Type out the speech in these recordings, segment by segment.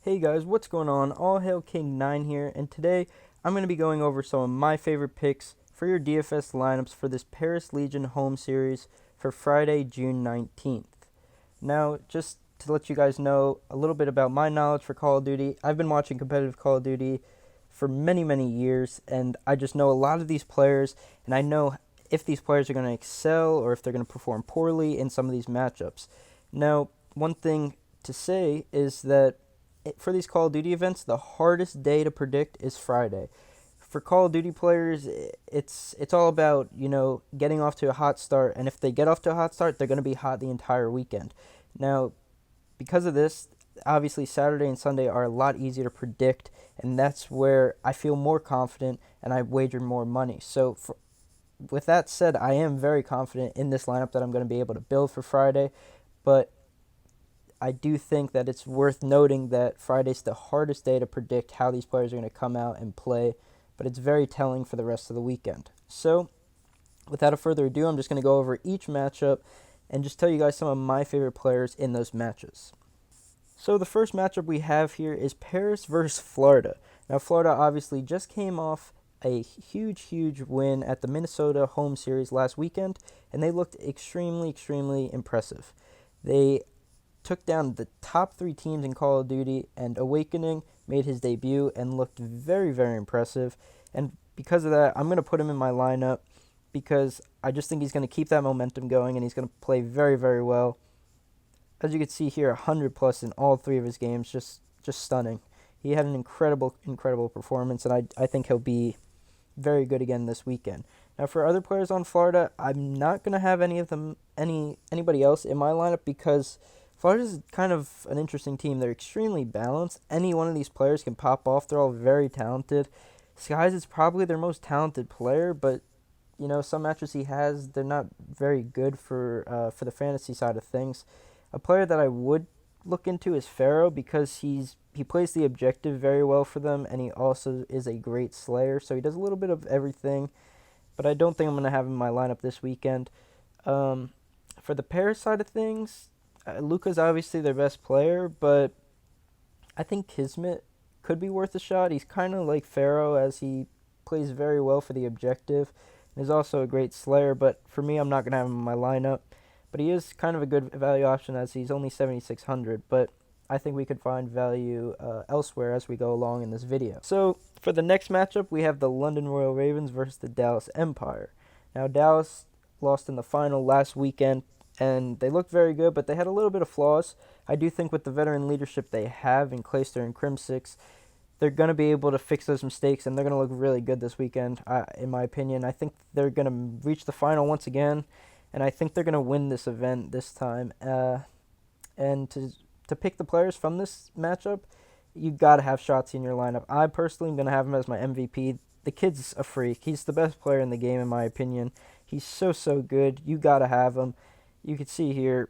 Hey guys, what's going on? All Hail King 9 here, and today I'm going to be going over some of my favorite picks for your DFS lineups for this Paris Legion home series for Friday, June 19th. Now, just to let you guys know a little bit about my knowledge for Call of Duty, I've been watching competitive Call of Duty for many, many years, and I just know a lot of these players, and I know if these players are going to excel or if they're going to perform poorly in some of these matchups. Now, one thing to say is that for these Call of Duty events, the hardest day to predict is Friday. For Call of Duty players, it's all about getting off to a hot start, and if they get off to a hot start, they're going to be hot the entire weekend. Now, because of this, obviously Saturday and Sunday are a lot easier to predict, and that's where I feel more confident and I wager more money. With that said, I am very confident in this lineup that I'm going to be able to build for Friday, but I do think that it's worth noting that Friday's the hardest day to predict how these players are going to come out and play, but it's very telling for the rest of the weekend. So, without further ado, I'm just going to go over each matchup and just tell you guys some of my favorite players in those matches. So, the first matchup we have here is Paris versus Florida. Now, Florida obviously just came off a huge win at the Minnesota home series last weekend, and they looked extremely impressive. They took down the top three teams in Call of Duty, and Awakening made his debut and looked very impressive. And because of that, I'm going to put him in my lineup because I just think he's going to keep that momentum going and he's going to play very well. As you can see here, 100 plus in all three of his games, just stunning. He had an incredible performance, and I think he'll be very good again this weekend. Now, for other players on Florida, I'm not going to have anybody else in my lineup because Florida's kind of an interesting team. They're extremely balanced. Any one of these players can pop off. They're all very talented. Skies is probably their most talented player, but some matches he has, they're not very good for the fantasy side of things. A player that I would look into is Pharaoh because he plays the objective very well for them, and he also is a great slayer. So he does a little bit of everything, but I don't think I'm going to have him in my lineup this weekend. For the Paris side of things, Luka's obviously their best player, but I think Kismet could be worth a shot. He's kind of like Pharaoh as he plays very well for the objective and is also a great slayer, but for me, I'm not going to have him in my lineup. But he is kind of a good value option as he's only 7,600, but I think we could find value elsewhere as we go along in this video. So for the next matchup, we have the London Royal Ravens versus the Dallas Empire. Now, Dallas lost in the final last weekend, and they looked very good, but they had a little bit of flaws. I do think with the veteran leadership they have in Clayster and Crimsix, they're going to be able to fix those mistakes, and they're going to look really good this weekend, in my opinion. I think they're going to reach the final once again, and I think they're going to win this event this time. And to pick the players from this matchup, you got to have Shotzi in your lineup. I personally am going to have him as my MVP. The kid's a freak. He's the best player in the game, in my opinion. He's so good. You got to have him. You can see here,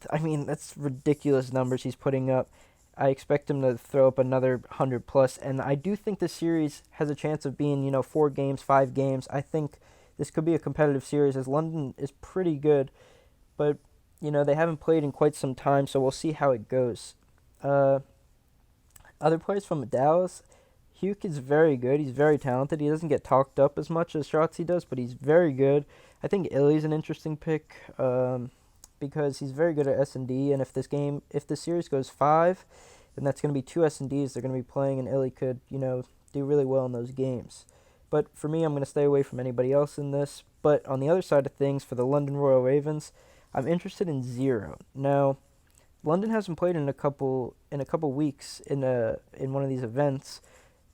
I mean, that's ridiculous numbers he's putting up. I expect him to throw up another 100 plus, and I do think this series has a chance of being, 4 games, 5 games. I think this could be a competitive series as London is pretty good, but, they haven't played in quite some time, so we'll see how it goes. Other players from Dallas, Hugh is very good. He's very talented. He doesn't get talked up as much as Shotzi does, but he's very good. I think Illy's an interesting pick. Because he's very good at S&D, and if this series goes 5, then that's going to be 2 S&Ds they're going to be playing, and Illy could, do really well in those games. But for me, I'm going to stay away from anybody else in this. But on the other side of things, for the London Royal Ravens, I'm interested in Zero. Now, London hasn't played in a couple weeks in one of these events,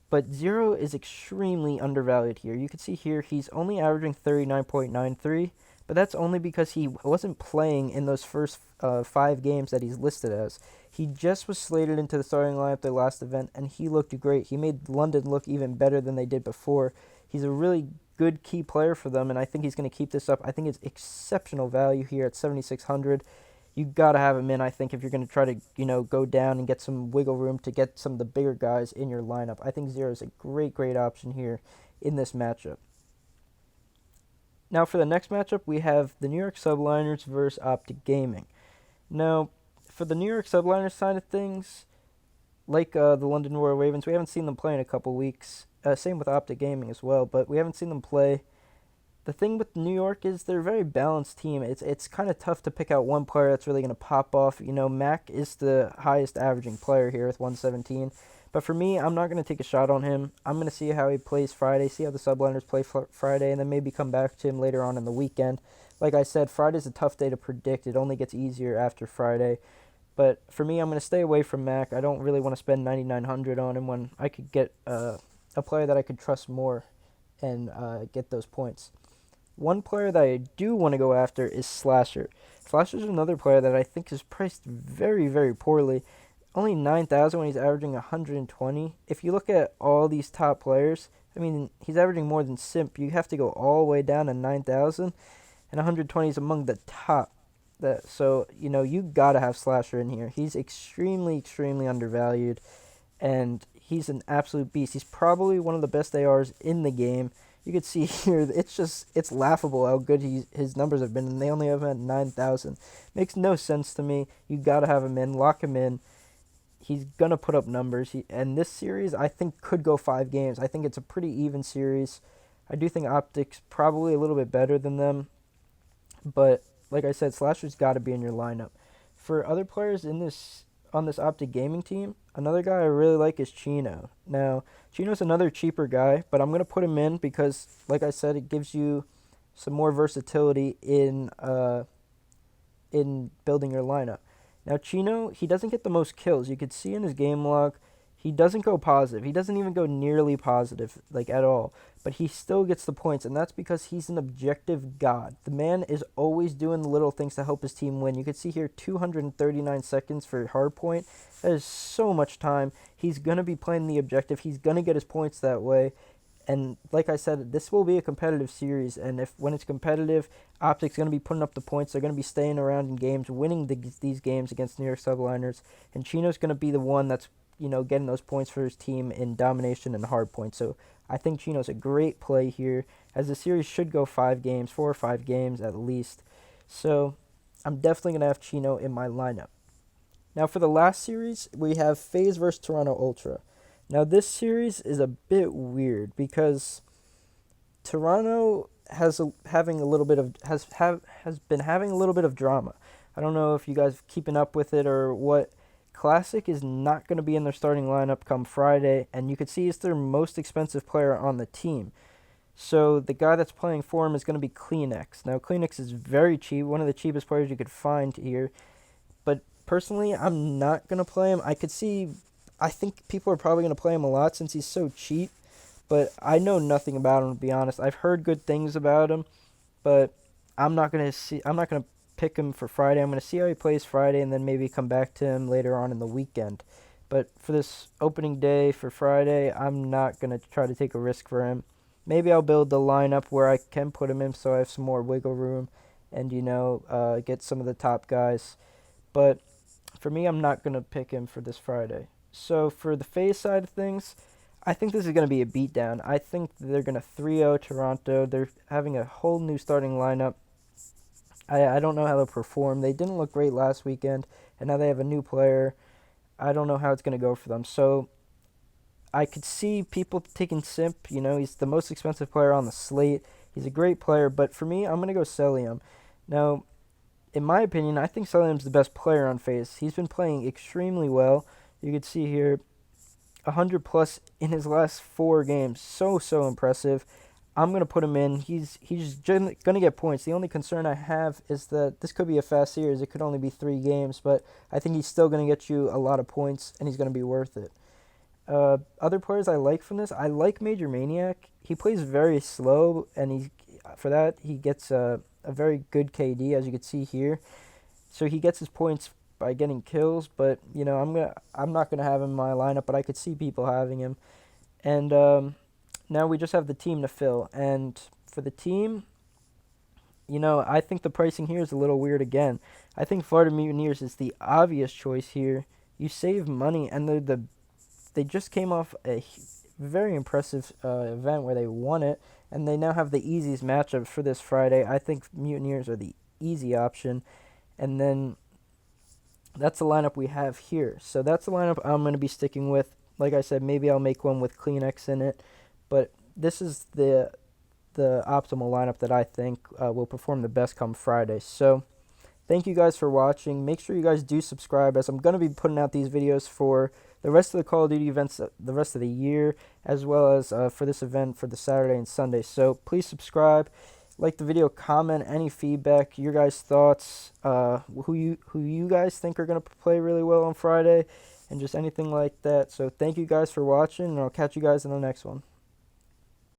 but Zero is extremely undervalued here. You can see here he's only averaging 39.93. But that's only because he wasn't playing in those first 5 games that he's listed as. He just was slated into the starting lineup their last event, and he looked great. He made London look even better than they did before. He's a really good key player for them, and I think he's going to keep this up. I think it's exceptional value here at 7,600. You got to have him in, I think, if you're going to try to, go down and get some wiggle room to get some of the bigger guys in your lineup. I think Zero is a great option here in this matchup. Now, for the next matchup, we have the New York Subliners versus Optic Gaming. Now, for the New York Subliners side of things, like the London Royal Ravens, we haven't seen them play in a couple weeks. Same with Optic Gaming as well, but we haven't seen them play. The thing with New York is they're a very balanced team. It's kind of tough to pick out one player that's really going to pop off. You know, Mac is the highest averaging player here with 117. But for me, I'm not going to take a shot on him. I'm going to see how he plays Friday, see how the subliners play Friday, and then maybe come back to him later on in the weekend. Like I said, Friday's a tough day to predict. It only gets easier after Friday. But for me, I'm going to stay away from Mac. I don't really want to spend 9,900 on him when I could get a player that I could trust more and get those points. One player that I do want to go after is Slasher. Slasher's another player that I think is priced very, very poorly. Only 9,000 when he's averaging 120. If you look at all these top players, I mean, he's averaging more than Simp. You have to go all the way down to 9,000, and 120 is among the top. So, you know, you got to have Slasher in here. He's extremely, extremely undervalued, and he's an absolute beast. He's probably one of the best ARs in the game. You could see here, it's laughable how good his numbers have been, and they only have him at 9,000. Makes no sense to me. You got to have him in, lock him in. He's going to put up numbers. And this series, I think, could go 5 games. I think it's a pretty even series. I do think Optic's probably a little bit better than them. But, like I said, Slasher's got to be in your lineup. For other players on this Optic Gaming team, another guy I really like is Chino. Now, Chino's another cheaper guy, but I'm going to put him in because, like I said, it gives you some more versatility in building your lineup. Now, Chino, he doesn't get the most kills. You could see in his game log, he doesn't go positive. He doesn't even go nearly positive, like, at all. But he still gets the points, and that's because he's an objective god. The man is always doing the little things to help his team win. You could see here 239 seconds for hardpoint. That is so much time. He's going to be playing the objective. He's going to get his points that way. And like I said, this will be a competitive series, and when it's competitive, Optic's going to be putting up the points. They're going to be staying around in games, winning these games against New York Subliners, and Chino's going to be the one that's, you know, getting those points for his team in domination and hard points. So I think Chino's a great play here, as the series should go 5 games, 4 or 5 games at least. So I'm definitely going to have Chino in my lineup. Now for the last series, we have FaZe versus Toronto Ultra. Now this series is a bit weird because Toronto has been having a little bit of drama. I don't know if you guys keeping up with it or what. Classic is not going to be in their starting lineup come Friday, and you could see it's their most expensive player on the team. So the guy that's playing for him is going to be Kleenex. Now Kleenex is very cheap, one of the cheapest players you could find here. But personally, I'm not going to play him. I think people are probably going to play him a lot since he's so cheap, but I know nothing about him, to be honest. I've heard good things about him, but I'm not going to pick him for Friday. I'm going to see how he plays Friday and then maybe come back to him later on in the weekend. But for this opening day for Friday, I'm not going to try to take a risk for him. Maybe I'll build the lineup where I can put him in so I have some more wiggle room and, get some of the top guys. But for me, I'm not going to pick him for this Friday. So for the FaZe side of things, I think this is going to be a beatdown. I think they're going to 3-0 Toronto. They're having a whole new starting lineup. I don't know how they'll perform. They didn't look great last weekend, and now they have a new player. I don't know how it's going to go for them. So I could see people taking Simp. He's the most expensive player on the slate. He's a great player, but for me, I'm going to go Celium. Now, in my opinion, I think Celium's the best player on FaZe. He's been playing extremely well. You can see here 100 plus in his last 4 games. So impressive. I'm going to put him in. He's going to get points. The only concern I have is that this could be a fast series. It could only be 3 games, but I think he's still going to get you a lot of points, and he's going to be worth it. Other players I like from this, I like Major Maniac. He plays very slow, and for that he gets a very good KD, as you can see here. So he gets his points by getting kills, but I'm not gonna have him in my lineup, but I could see people having him. And now we just have the team to fill. And for the team, I think the pricing here is a little weird again. I think Florida Mutineers is the obvious choice here. You save money, and they just came off a very impressive event where they won it, and they now have the easiest matchup for this Friday. I think Mutineers are the easy option. And then that's the lineup we have here. So that's the lineup I'm going to be sticking with. Like I said, maybe I'll make one with Kleenex in it, but this is the optimal lineup that I think will perform the best come Friday. So thank you guys for watching. Make sure you guys do subscribe, as I'm going to be putting out these videos for the rest of the Call of Duty events the rest of the year, as well as for this event for the Saturday and Sunday. So please subscribe, like the video, comment any feedback, your guys' thoughts, who you guys think are going to play really well on Friday, and just anything like that. So thank you guys for watching, and I'll catch you guys in the next one.